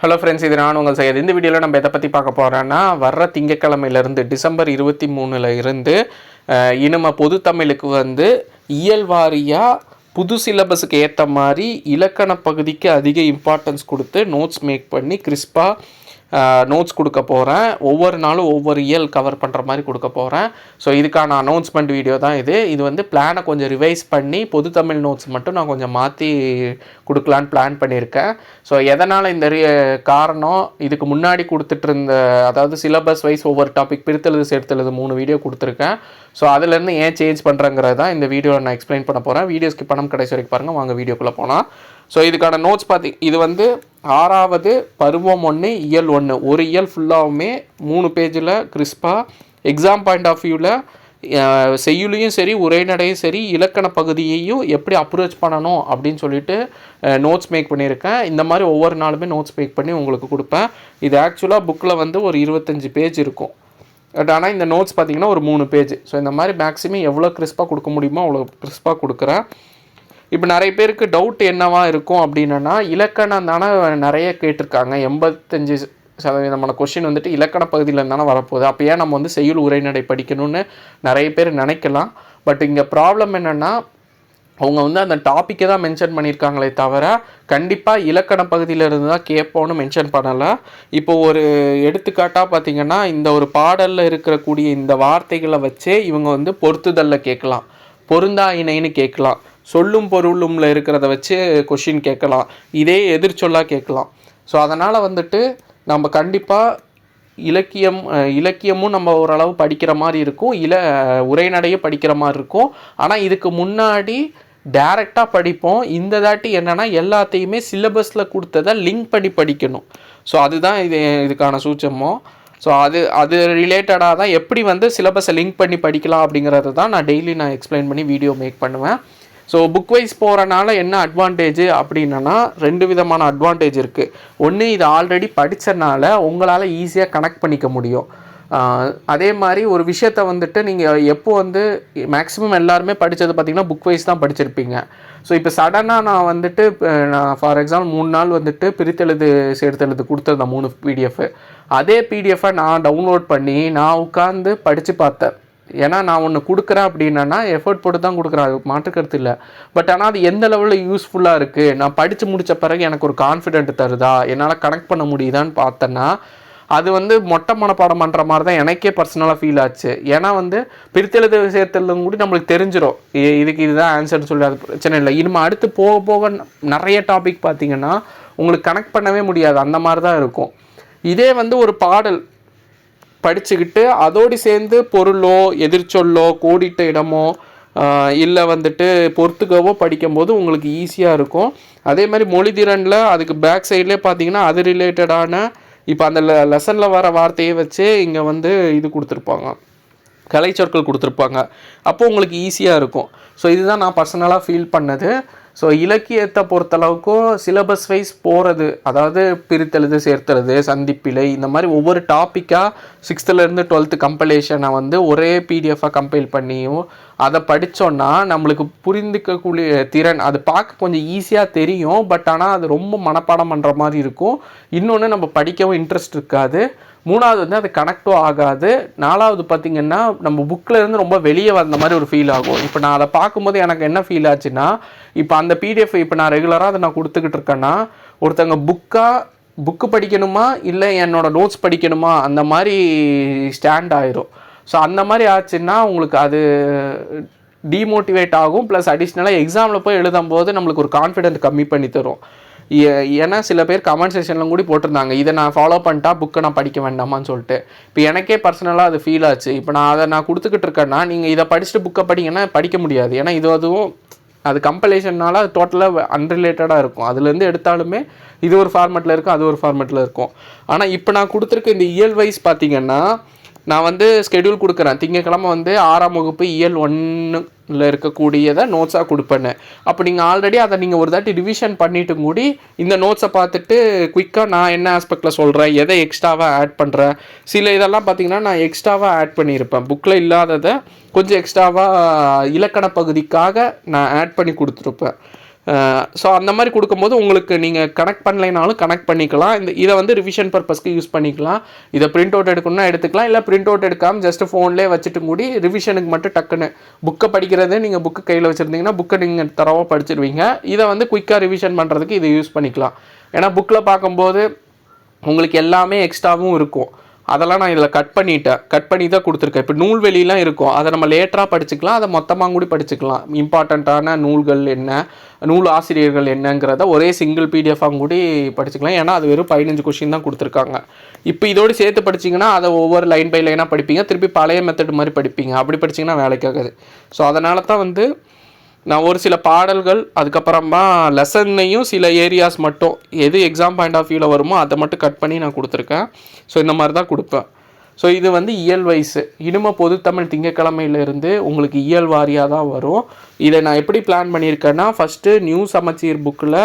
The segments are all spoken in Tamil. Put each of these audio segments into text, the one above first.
ஹலோ ஃப்ரெண்ட்ஸ், இது நான் உங்கள் செய்யது. இந்த வீடியோவில் நம்ம எதை பற்றி பார்க்க போகிறோன்னா, வர்ற திங்கக்கிழமையிலேருந்து டிசம்பர் 23 இருந்து இனிமே பொது தமிழுக்கு இயல் வாரியாக புது சிலபஸுக்கு ஏற்ற மாதிரி இலக்கண பகுதிக்கு அதிக இம்பார்ட்டன்ஸ் கொடுத்து நோட்ஸ் மேக் பண்ணி கிறிஸ்பாக நோட்ஸ் கொடுக்க போகிறேன். ஒவ்வொரு நாளும் ஒவ்வொரு இயல் கவர் பண்ணுற மாதிரி கொடுக்க போகிறேன். ஸோ இதுக்கான அனௌன்ஸ்மெண்ட் வீடியோ தான் இது பிளானை கொஞ்சம் ரிவைஸ் பண்ணி பொது தமிழ் நோட்ஸ் மட்டும் நான் கொஞ்சம் மாற்றி கொடுக்கலான்னு பிளான் பண்ணியிருக்கேன். ஸோ எதனால் இந்த காரணம், இதுக்கு முன்னாடி கொடுத்துட்டு இருந்த அதாவது சிலபஸ் வைஸ் ஒவ்வொரு டாபிக் பிரித்தெழுது சேர்த்தெழுது 3 வீடியோ கொடுத்துருக்கேன். ஸோ அதிலேருந்து ஏன் சேஞ்ச் பண்ணுறங்கிறது தான் இந்த வீடியோவில் நான் எக்ஸ்பிளைன் பண்ண போகிறேன். வீடியோஸ்க்கு பணம் கடைசி வரைக்கும் பாருங்கள். வாங்க வீடியோக்குள்ளே போனால். ஸோ இதுக்கான நோட்ஸ் இது 6வது பருவம் 1 இயல் 1 ஒரு இயல் ஃபுல்லாகவுமே 3 பேஜில் கிறிஸ்பாக எக்ஸாம் பாயிண்ட் ஆஃப் வியூவில் செய்யுளையும் சரி உரைநடையும் சரி இலக்கண பகுதியையும் எப்படி அப்ரோச் பண்ணணும் அப்படின்னு சொல்லிட்டு நோட்ஸ் மேக் பண்ணியிருக்கேன். இந்த மாதிரி ஒவ்வொரு நாளுமே நோட்ஸ் மேக் பண்ணி உங்களுக்கு கொடுப்பேன். இது ஆக்சுவலாக புக்கில் ஒரு 25 பேஜ் இருக்கும். பட் ஆனால் இந்த நோட்ஸ் பார்த்திங்கன்னா ஒரு 3 பேஜ். ஸோ இந்த மாதிரி மேக்ஸிமம் எவ்வளோ கிறிஸ்பாக கொடுக்க முடியுமோ அவ்வளோ கிறிஸ்பாக கொடுக்குறேன். இப்போ நிறைய பேருக்கு டவுட் என்னவா இருக்கும் அப்படின்னா, இலக்கணம் தானே நிறைய கேட்டிருக்காங்க. 85% கொஷின் இலக்கண பகுதியில் இருந்தானே வரப்போகுது. அப்போ ஏன் நம்ம செய்யுள் உரைநடை படிக்கணும்னு நிறைய பேர் நினைக்கலாம். பட் இங்கே ப்ராப்ளம் என்னென்னா, அவங்க அந்த டாப்பிக்கை தான் மென்ஷன் பண்ணியிருக்காங்களே தவிர கண்டிப்பாக இலக்கண பகுதியில் இருந்து தான் கேட்போன்னு மென்ஷன் பண்ணலை. இப்போ ஒரு எடுத்துக்காட்டாக பார்த்திங்கன்னா, இந்த ஒரு பாடலில் இருக்கக்கூடிய இந்த வார்த்தைகளை வச்சே இவங்க பொருத்துதலில் கேட்கலாம், பொருந்தா இணைன்னு கேட்கலாம், சொல்லும் பொருளும்ல இருக்கிறத வச்சு கொஷின் கேட்கலாம், இதே எதிர்ச்சொல்லாக கேட்கலாம். ஸோ அதனால் நம்ம கண்டிப்பாக இலக்கியமும் நம்ம ஓரளவு படிக்கிற மாதிரி இருக்கும், உரைநடையும் படிக்கிற மாதிரி இருக்கும். ஆனால் இதுக்கு முன்னாடி டைரெக்டாக படிப்போம். இந்த தாட்டி என்னென்னா எல்லாத்தையுமே சிலபஸில் கொடுத்ததை லிங்க் பண்ணி படிக்கணும். ஸோ அதுதான் இதுக்கான சூட்சமோ. ஸோ அது ரிலேட்டடாக தான் எப்படி சிலபஸை லிங்க் பண்ணி படிக்கலாம் அப்படிங்கிறத தான் நான் டெய்லி எக்ஸ்பிளைன் பண்ணி வீடியோ மேக் பண்ணுவேன். ஸோ புக் வைஸ் போகிறனால என்ன அட்வான்டேஜ் அப்படின்னா, 2 விதமான அட்வான்டேஜ் இருக்குது. ஒன்று, இது ஆல்ரெடி படித்தனால உங்களால் ஈஸியாக கனெக்ட் பண்ணிக்க முடியும். அதே மாதிரி ஒரு விஷயத்தை நீங்கள் எப்போ மேக்ஸிமம் எல்லாருமே படித்தது பார்த்திங்கன்னா புக் வைஸ் தான் படிச்சிருப்பீங்க. ஸோ இப்போ சடனாக நான் ஃபார் எக்ஸாம்பிள் 3 நாள் பிரித்தெழுது சேர்த்தெழுது கொடுத்துருந்தேன் 3 PDF. அதே பிடிஎஃபை நான் டவுன்லோட் பண்ணி நான் உட்காந்து படித்து பார்த்தேன். ஏன்னா நான் ஒன்று கொடுக்குறேன் அப்படின்னா எஃபர்ட் போட்டு தான் கொடுக்குறேன், அது மாற்றுக்கிறது இல்லை. பட் ஆனால் அது எந்த லெவலில் யூஸ்ஃபுல்லாக இருக்குது, நான் படித்து முடித்த பிறகு எனக்கு ஒரு கான்ஃபிடென்ட் தருதா, என்னால் கனெக்ட் பண்ண முடியுதான்னு பார்த்தேன்னா அது மொட்டை மனப்பாடம் பண்ணுற மாதிரி தான் எனக்கே பர்சனலாக ஃபீல் ஆச்சு. ஏன்னா பிரித்தெழுது சேர்த்தெழுதும் கூட நம்மளுக்கு தெரிஞ்சிடும், இதுதான் ஆன்சர்னு சொல்லி, அது பிரச்சனை இல்லை. இனிமேல் அடுத்து போக போக நிறைய டாபிக் பார்த்திங்கன்னா உங்களுக்கு கனெக்ட் பண்ணவே முடியாது, அந்த மாதிரி தான் இருக்கும். இதே ஒரு பாடல் படிச்சுக்கிட்டு அதோடு சேர்ந்து பொருளோ எதிர்ச்சொல்லோ கோடிட்ட இடமோ இல்லை பொறுத்துக்கவோ படிக்கும்போது உங்களுக்கு ஈஸியாக இருக்கும். அதே மாதிரி மொழி திறனில் அதுக்கு பேக் சைட்லேயே பார்த்தீங்கன்னா அது ரிலேட்டடான இப்போ அந்த லெசனில் வர வார்த்தையை வச்சே இங்கே இது கொடுத்துருப்பாங்க, கலை சொற்கள் கொடுத்துருப்பாங்க. அப்போது உங்களுக்கு ஈஸியாக இருக்கும். ஸோ இதுதான் நான் பர்சனலாக ஃபீல் பண்ணது. ஸோ இலக்கியத்தை பொறுத்தளவுக்கும் சிலபஸ் வைஸ் போகிறது, அதாவது பிரித்தெழுது சேர்த்தெழுது சந்திப்பிழை இந்த மாதிரி ஒவ்வொரு டாப்பிக்காக 6th-லேருந்து 12th கம்பைலேஷனை ஒரே பிடிஎஃபாக கம்பைல் பண்ணியும் அதை படித்தோன்னா நம்மளுக்கு புரிந்துக்கக்கூடிய திறன் அது பார்க்க கொஞ்சம் ஈஸியாக தெரியும். பட் ஆனால் அது ரொம்ப மனப்பாடம் பண்ணுற மாதிரி இருக்கும். இன்னொன்று நம்ம படிக்கவும் இன்ட்ரெஸ்ட் இருக்காது. 3வது அது கனெக்டும் ஆகாது. 4வது பார்த்திங்கன்னா நம்ம புக்கில் இருந்து ரொம்ப வெளியே வந்த மாதிரி ஒரு ஃபீல் ஆகும். இப்போ நான் அதை பார்க்கும்போது எனக்கு என்ன ஃபீல் ஆச்சுன்னா, இப்போ அந்த பிடிஎஃப் இப்போ நான் ரெகுலராக அதை நான் கொடுத்துக்கிட்டு இருக்கேன்னா, ஒருத்தங்க புக்கு படிக்கணுமா இல்லை என்னோடய நோட்ஸ் படிக்கணுமா அந்த மாதிரி ஸ்டாண்ட் ஆயிரும். ஸோ அந்த மாதிரி ஆச்சுன்னா உங்களுக்கு அது டிமோட்டிவேட் ஆகும். ப்ளஸ் அடிஷ்னலாக எக்ஸாமில் போய் எழுதும்போது நம்மளுக்கு ஒரு கான்ஃபிடென்ட் கம்மி பண்ணி தரும். ஏன்னா சில பேர் கமெண்ட் செக்ஷனில் கூட போட்டிருந்தாங்க, இதை நான் ஃபாலோ பண்ணிட்டா புக்கை நான் படிக்க வேண்டாமான்னு சொல்லிட்டு. இப்போ எனக்கே பர்சனலாக அது ஃபீல் ஆச்சு. இப்போ நான் கொடுத்துக்கிட்டு இருக்கேன்னா நீங்கள் இதை படிச்சுட்டு புக்கை படிங்கன்னா படிக்க முடியாது. ஏன்னா அதுவும் அது கம்பலேஷன்னால அது டோட்டலாக அன்ரிலேட்டடாக இருக்கும். அதுலேருந்து எடுத்தாலுமே இது ஒரு ஃபார்மெட்டில் இருக்கும், அது ஒரு ஃபார்மெட்டில் இருக்கும். ஆனால் இப்போ நான் கொடுத்துருக்க இந்த இயல் வைஸ் பார்த்திங்கன்னா நான் ஸ்கெடியூல் கொடுக்குறேன். திங்கக்கிழமை 6ஆம் வகுப்பு இயல் 1ல் இருக்கக்கூடியதை நோட்ஸாக கொடுப்பேன்னு. அப்போ நீங்கள் ஆல்ரெடி அதை நீங்கள் ஒரு தாட்டி ரிவிஷன் பண்ணிவிட்டு கூடி இந்த நோட்ஸை பார்த்துட்டு குயிக்காக நான் என்ன ஆஸ்பெக்டில் சொல்கிறேன், எதை எக்ஸ்ட்ராவாக ஆட் பண்ணுறேன், சில இதெல்லாம் பார்த்திங்கன்னா நான் எக்ஸ்ட்ராவாக ஆட் பண்ணியிருப்பேன். புக்கில் இல்லாததை கொஞ்சம் எக்ஸ்ட்ராவாக இலக்கண பகுதிக்காக நான் ஆட் பண்ணி கொடுத்துருப்பேன். ஸோ அந்த மாதிரி கொடுக்கும்போது உங்களுக்கு நீங்கள் கனெக்ட் பண்ணலைனாலும் கனெக்ட் பண்ணிக்கலாம். இதை வந்து ரிவிஷன் பர்பஸ்க்கு யூஸ் பண்ணிக்கலாம். இதை பிரிண்ட் அவுட் எடுக்கணும்னா எடுத்துக்கலாம், இல்லை பிரிண்ட் அவுட் எடுக்காமல் ஜஸ்ட் ஃபோன்லேயே வச்சுட்டு கூடி ரிவிஷனுக்கு மட்டும் டக்குன்னு புக்கை படிக்கிறது. நீங்கள் புக்கு கையில் வச்சுருந்தீங்கன்னா புக்கை நீங்கள் தரவாக படிச்சிருவீங்க. இதை வந்து குயிக்காக ரிவிஷன் பண்ணுறதுக்கு இதை யூஸ் பண்ணிக்கலாம். ஏன்னா புக்கில் பார்க்கும்போது உங்களுக்கு எல்லாமே எக்ஸ்ட்ராவும் இருக்கும். அதெல்லாம் நான் இதில் கட் பண்ணி தான் கொடுத்துருக்கேன். இப்போ நூல்வெளிலாம் இருக்கும், அதை நம்ம லேட்டராக படிச்சுக்கலாம், அதை மொத்தமாக கூட படிச்சுக்கலாம். இம்பார்ட்டண்ட்டான நூல்கள் என்ன, நூல் ஆசிரியர்கள் என்னங்கிறத ஒரே சிங்கிள் பிடிஎஃபாக கூட படிச்சுக்கலாம். ஏன்னா அது வெறும் 15 கொஷின் தான் கொடுத்துருக்காங்க. இப்போ இதோடு சேர்த்து படிச்சிங்கன்னா அதை ஒவ்வொரு லைன் பை லைனாக படிப்பீங்க, திருப்பி பழைய மெத்தட் மாதிரி படிப்பீங்க. அப்படி படிச்சிங்கன்னா வேலைக்காகாது. ஸோ அதனால தான் வந்து நான் ஒரு சில பாடல்கள் அதுக்கப்புறமா லெசன்னையும் சில ஏரியாஸ் மட்டும் எது எக்ஸாம் பாயிண்ட் ஆஃப் வியூவில் வருமோ அதை மட்டும் கட் பண்ணி நான் கொடுத்துருக்கேன். ஸோ இந்த மாதிரி தான் கொடுப்பேன். ஸோ இது வந்து இயல் வைஸு. இனிமே பொதுத்தமிழ் திங்கக்கிழமையிலேருந்து உங்களுக்கு இயல் வாரியாக தான் வரும். இதை நான் எப்படி பிளான் பண்ணியிருக்கேன்னா, ஃபஸ்ட்டு நியூ சமச்சீர் புக்கில்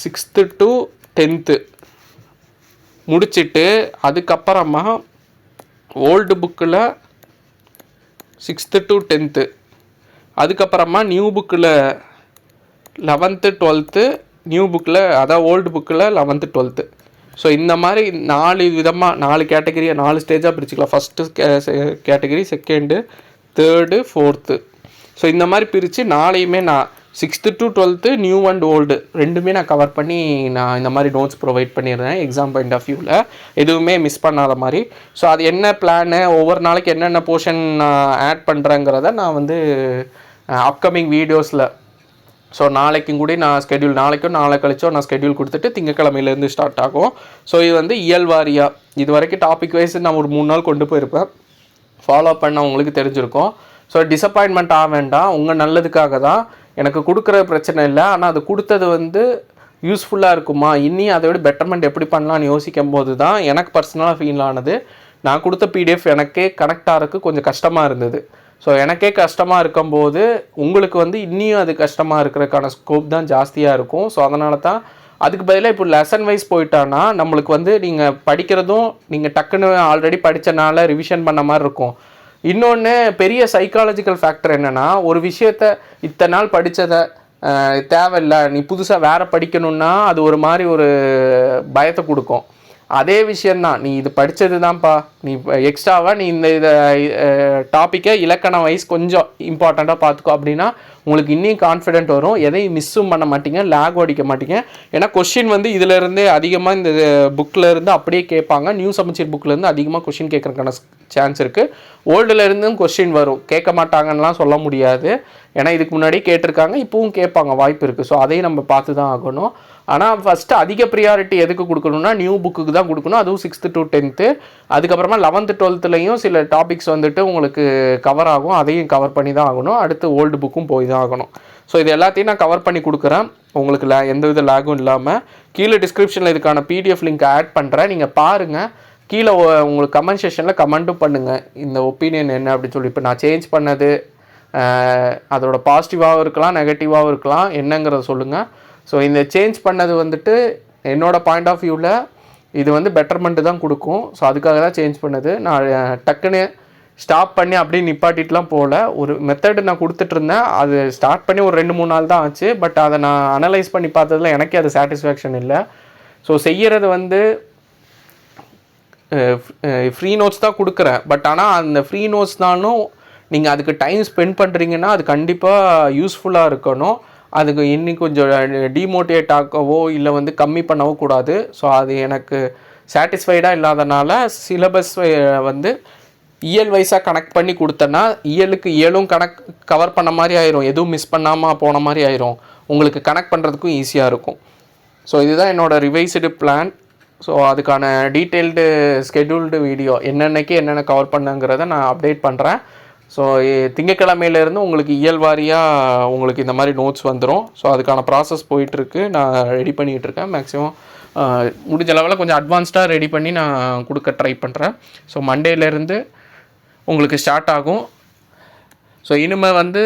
6th to 10th முடிச்சுட்டு அதுக்கப்புறமா ஓல்டு புக்கில் 6th to 10th, அதுக்கப்புறமா நியூ புக்கில் 11th 12th, நியூ புக்கில் அதாவது ஓல்டு புக்கில் 11th 12th. ஸோ இந்த மாதிரி 4 விதமாக 4 கேட்டகரியாக 4 ஸ்டேஜாக பிரிச்சுக்கலாம். First category, second, third, fourth. So இந்த மாதிரி பிரித்து 4யுமே நான் 6th to 12th new and old ரெண்டுமே நான் கவர் பண்ணி நான் இந்த மாதிரி நோட்ஸ் ப்ரொவைட் பண்ணிடுறேன் எக்ஸாம் பாயிண்ட் ஆஃப் வியூவில், எதுவுமே மிஸ் பண்ணாத மாதிரி. ஸோ அது என்ன பிளானு, ஒவ்வொரு நாளைக்கு என்னென்ன போர்ஷன் நான் ஆட் பண்ணுறேங்கிறத நான் வந்து அப்கமிங் வீடியோஸில், ஸோ நாளைக்கும் கூட நான் ஸ்கெடியூல், நாளைக்கும் நாளை கழிச்சோ நான் ஸ்கெடியூல் கொடுத்துட்டு திங்கக்கிழமையிலேருந்து ஸ்டார்ட் ஆகும். ஸோ இது வந்து இயல் வாரியாக இது வரைக்கும் டாபிக் வைஸ் நான் ஒரு 3 நாள் கொண்டு போயிருப்பேன். ஃபாலோ பண்ண உங்களுக்கு தெரிஞ்சிருக்கும். ஸோ டிசப்பாயின்மெண்ட் ஆக வேண்டாம், உங்கள் நல்லதுக்காக தான். எனக்கு கொடுக்குற பிரச்சனை இல்லை, ஆனால் அது கொடுத்தது வந்து யூஸ்ஃபுல்லாக இருக்குமா, இன்னும் அதை விட பெட்டர்மெண்ட் எப்படி பண்ணலான்னு யோசிக்கும் போது தான் எனக்கு பர்சனலாக ஃபீல் ஆனது. நான் கொடுத்த பிடிஎஃப் எனக்கே கனெக்ட் ஆகிறதுக்கு கொஞ்சம் கஷ்டமாக இருந்தது. ஸோ எனக்கே கஷ்டமாக இருக்கும்போது உங்களுக்கு வந்து இன்னும் அது கஷ்டமாக இருக்கிறதுக்கான ஸ்கோப் தான் ஜாஸ்தியாக இருக்கும். ஸோ அதனால தான் அதுக்கு பதிலாக இப்போ லெசன் வைஸ் போயிட்டான்னா நம்மளுக்கு வந்து நீங்கள் படிக்கிறதும் நீங்கள் டக்குன்னு ஆல்ரெடி படித்தனால ரிவிஷன் பண்ண மாதிரி இருக்கும். இன்னொன்று பெரிய சைக்காலஜிக்கல் ஃபேக்டர் என்னென்னா, ஒரு விஷயத்த இத்தனை நாள் படித்ததை தேவையில்லை, நீ புதுசாக வேறு படிக்கணுன்னா அது ஒரு மாதிரி ஒரு பயத்தை கொடுக்கும். அதே விஷயந்தான், நீ இது படித்தது தான்ப்பா, நீ எக்ஸ்ட்ராவாக நீ இதை டாப்பிக்கை இலக்கண வைஸ் கொஞ்சம் இம்பார்ட்டண்ட்டாக பார்த்துக்கோ அப்படின்னா உங்களுக்கு இன்னும் கான்ஃபிடென்ட் வரும். எதையும் மிஸ்ஸும் பண்ண மாட்டீங்க, லேக் அடிக்க மாட்டீங்க. ஏன்னா கொஷின் வந்து இதிலேருந்தே அதிகமாக இந்த புக்கில் இருந்து அப்படியே கேட்பாங்க. நியூ சமச்சீர் புக்கிலேருந்து அதிகமாக கொஷின் கேட்குறதுக்கான சான்ஸ் இருக்குது. ஓல்டில் இருந்தும் கொஷின் வரும், கேட்க மாட்டாங்கன்னெலாம் சொல்ல முடியாது. ஏன்னா இதுக்கு முன்னாடி கேட்டிருக்காங்க, இப்போவும் கேட்பாங்க, வாய்ப்பு இருக்குது. ஸோ அதையும் நம்ம பார்த்து தான் ஆகணும். ஆனால் ஃபஸ்ட்டு அதிக ப்ரியாரிட்டி எதுக்கு கொடுக்கணும்னா நியூ புக்குக்கு தான் கொடுக்கணும், அதுவும் 6th to 10th. அதுக்கப்புறமா 11th 12thலையும் சில டாபிக்ஸ் வந்துட்டு உங்களுக்கு கவர் ஆகும், அதையும் கவர் பண்ணி தான் ஆகணும். அடுத்து ஓல்டு புக்கும் போய் தான் ஆகணும். ஸோ இது எல்லாத்தையும் நான் கவர் பண்ணி கொடுக்குறேன் உங்களுக்கு, எந்தவித லேகும் இல்லாமல். கீழே டிஸ்கிரிப்ஷனில் இதுக்கான பிடிஎஃப் லிங்க் ஆட் பண்ணுறேன், நீங்கள் பாருங்கள். கீழே உங்களுக்கு கமெண்ட் செஷனில் கமெண்ட்டும் பண்ணுங்கள், இந்த ஒப்பீனியன் என்ன அப்படின்னு சொல்லி. இப்போ நான் சேஞ்ச் பண்ணது அதோட பாசிட்டிவாகவும் இருக்கலாம், நெகட்டிவாகவும் இருக்கலாம், என்னங்கிறத சொல்லுங்கள். ஸோ இந்த சேஞ்ச் பண்ணது வந்துட்டு என்னோடய பாயிண்ட் ஆஃப் வியூவில் இது வந்து பெட்டர்மெண்ட்டு தான் கொடுக்கும். ஸோ அதுக்காக தான் சேஞ்ச் பண்ணது. நான் டக்குன்னு ஸ்டாப் பண்ணி அப்படியே நிப்பாட்டிட்டுலாம் போகல, ஒரு மெத்தடு நான் கொடுத்துட்ருந்தேன். அது ஸ்டார்ட் பண்ணி ஒரு 2-3 நாள் தான் ஆச்சு. பட் அதை நான் அனலைஸ் பண்ணி பார்த்ததில் எனக்கே அது சாட்டிஸ்ஃபேக்ஷன் இல்லை. ஸோ செய்கிறது வந்து ஃப்ரீ நோட்ஸ் தான் கொடுக்குறேன். பட் ஆனால் அந்த ஃப்ரீ நோட்ஸ்னாலும் நீங்கள் அதுக்கு டைம் ஸ்பெண்ட் பண்ணுறீங்கன்னா அது கண்டிப்பாக யூஸ்ஃபுல்லாக இருக்கணும். அதுக்கு இன்னும் கொஞ்சம் டிமோட்டிவேட் ஆக்கவோ இல்லை வந்து கம்மி பண்ணவோ கூடாது. ஸோ அது எனக்கு சாட்டிஸ்ஃபைடாக இல்லாதனால சிலபஸ் வந்து இயல் வைஸாக கனெக்ட் பண்ணி கொடுத்தேன்னா இயலுக்கு இயலும் கவர் பண்ண மாதிரி ஆயிரும், எதுவும் மிஸ் பண்ணாமல் போன மாதிரி ஆயிரும், உங்களுக்கு கனெக்ட் பண்ணுறதுக்கும் ஈஸியாக இருக்கும். ஸோ இதுதான் என்னோடய ரிவைஸ்டு பிளான். ஸோ அதுக்கான டீட்டெயில்டு ஸ்கெடியூல்டு வீடியோ என்னென்னக்கு என்னென்ன கவர் பண்ணுங்கிறத நான் அப்டேட் பண்ணுறேன். ஸோ திங்கக்கிழமையிலேருந்து உங்களுக்கு இயல் வாரியாக உங்களுக்கு இந்த மாதிரி நோட்ஸ் வந்துடும். ஸோ அதுக்கான ப்ராசஸ் போயிட்டுருக்கு, நான் ரெடி பண்ணிகிட்ருக்கேன். மேக்ஸிமம் முடிஞ்ச லெவலில் கொஞ்சம் அட்வான்ஸ்டாக ரெடி பண்ணி நான் கொடுக்க ட்ரை பண்ணுறேன். ஸோ மண்டேலேருந்து உங்களுக்கு ஸ்டார்ட் ஆகும். ஸோ இனிமேல் வந்து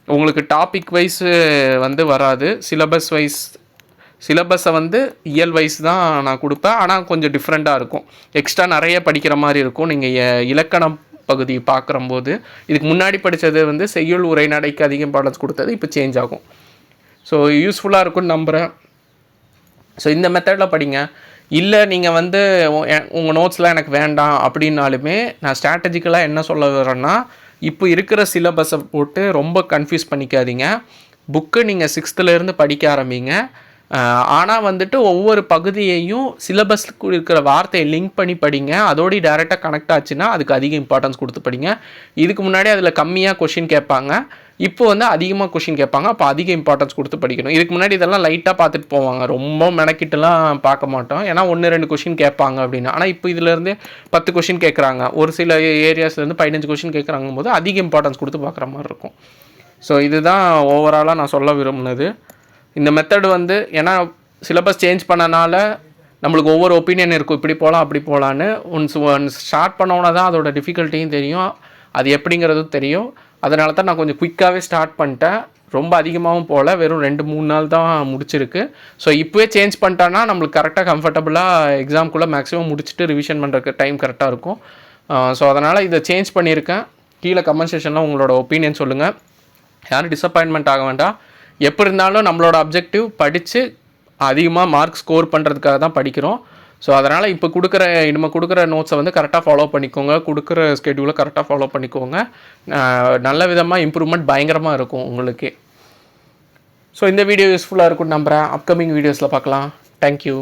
உங்களுக்கு டாபிக் வைஸ் வந்து வராது, சிலபஸை வந்து இயல் வைஸ் தான் நான் கொடுப்பேன். ஆனால் கொஞ்சம் டிஃப்ரெண்ட்டாக இருக்கும், எக்ஸ்ட்ரா நிறைய படிக்கிற மாதிரி இருக்கும். நீங்கள் இலக்கணம் பகுதி பார்க்குறம்போது இதுக்கு முன்னாடி படித்தது வந்து செய்யுள் உரைநடைக்கு அதிக இம்பார்ட்டன்ஸ் கொடுத்தது இப்போ சேஞ்ச் ஆகும். ஸோ யூஸ்ஃபுல்லாக இருக்கும்னு நம்புகிறேன். ஸோ இந்த மெத்தடில் படிங்க. இல்லை நீங்கள் வந்து உங்கள் நோட்ஸ்லாம் எனக்கு வேண்டாம் அப்படின்னாலுமே நான் ஸ்ட்ராட்டஜிக்கலாக என்ன சொல்ல வரேன்னா, இப்போ இருக்கிற சிலபஸை போட்டு ரொம்ப கன்ஃபியூஸ் பண்ணிக்காதீங்க. புக்கு நீங்கள் 6th படிக்க ஆரம்பிங்க. ஆனால் வந்துட்டு ஒவ்வொரு பகுதியையும் சிலபஸ்க்கு இருக்கிற வார்த்தையை லிங்க் பண்ணி படிங்க. அதோடு டைரெக்டாக கனெக்ட் ஆச்சுன்னா அதுக்கு அதிக இம்பார்ட்டன்ஸ் கொடுத்து படிங்க. இதுக்கு முன்னாடி அதில் கம்மியாக கொஷின் கேட்பாங்க, இப்போ வந்து அதிகமாக கொஷின் கேட்பாங்க. அப்போ அதிக இம்பார்ட்டன்ஸ் கொடுத்து படிக்கணும். இதுக்கு முன்னாடி இதெல்லாம் லைட்டாக பார்த்துட்டு போவாங்க, ரொம்ப மெனக்கிட்டுலாம் பார்க்க மாட்டோம், ஏன்னா 1-2 கொஷின் கேட்பாங்க அப்படின்னு. ஆனால் இப்போ இதிலேருந்து 10 கொஷின் கேட்குறாங்க, ஒரு சில ஏரியாஸ்லேருந்து 15 கொஷின் கேட்குறாங்கும் போது அதிக இம்பார்ட்டன்ஸ் கொடுத்து பார்க்குற மாதிரி இருக்கும். ஸோ இதுதான் ஓவராலாக நான் சொல்ல விரும்புனது. இந்த மெத்தடு வந்து ஏன்னா சிலபஸ் சேஞ்ச் பண்ணனால நம்மளுக்கு ஒவ்வொரு ஒப்பீனியன் இருக்கும், இப்படி போகலாம் அப்படி போகலான்னு. ஒன்ஸ் ஸ்டார்ட் பண்ணோன்னா தான் அதோட டிஃபிகல்ட்டியும் தெரியும், அது எப்படிங்கிறதும் தெரியும். அதனால தான் நான் கொஞ்சம் குயிக்காகவே ஸ்டார்ட் பண்ணிட்டேன். ரொம்ப அதிகமாகவும் போகல, வெறும் 2-3 நாள் தான் முடிச்சிருக்கு. ஸோ இப்போவே சேஞ்ச் பண்ணிட்டோன்னா நம்மளுக்கு கரெக்டாக கம்ஃபர்டபுளாக எக்ஸாம்குள்ளே மேக்ஸிமம் முடிச்சுட்டு ரிவிஷன் பண்ணுறதுக்கு டைம் கரெக்டாக இருக்கும். ஸோ அதனால் இதை சேஞ்ச் பண்ணியிருக்கேன். கீழே கமெண்ட் செக்ஷனில் உங்களோட ஒப்பீனியன் சொல்லுங்கள். யாரும் டிசப்பாயின்மெண்ட் ஆக வேண்டாம். எப்படி இருந்தாலும் நம்மளோட அப்ஜெக்டிவ் படித்து அதிகமாக மார்க் ஸ்கோர் பண்ணுறதுக்காக தான் படிக்கிறோம். ஸோ அதனால் இப்போ இனிமேல் கொடுக்குற நோட்ஸை வந்து கரெக்டாக ஃபாலோ பண்ணிக்கோங்க, கொடுக்குற ஸ்கெடியூலை கரெக்டாக ஃபாலோ பண்ணிக்கோங்க. நல்ல விதமாக இம்ப்ரூவ்மெண்ட் பயங்கரமாக இருக்கும் உங்களுக்கே. ஸோ இந்த வீடியோ யூஸ்ஃபுல்லாக இருக்கும்னு நம்புகிறேன். அப்கமிங் வீடியோஸில் பார்க்கலாம். தேங்க்யூ.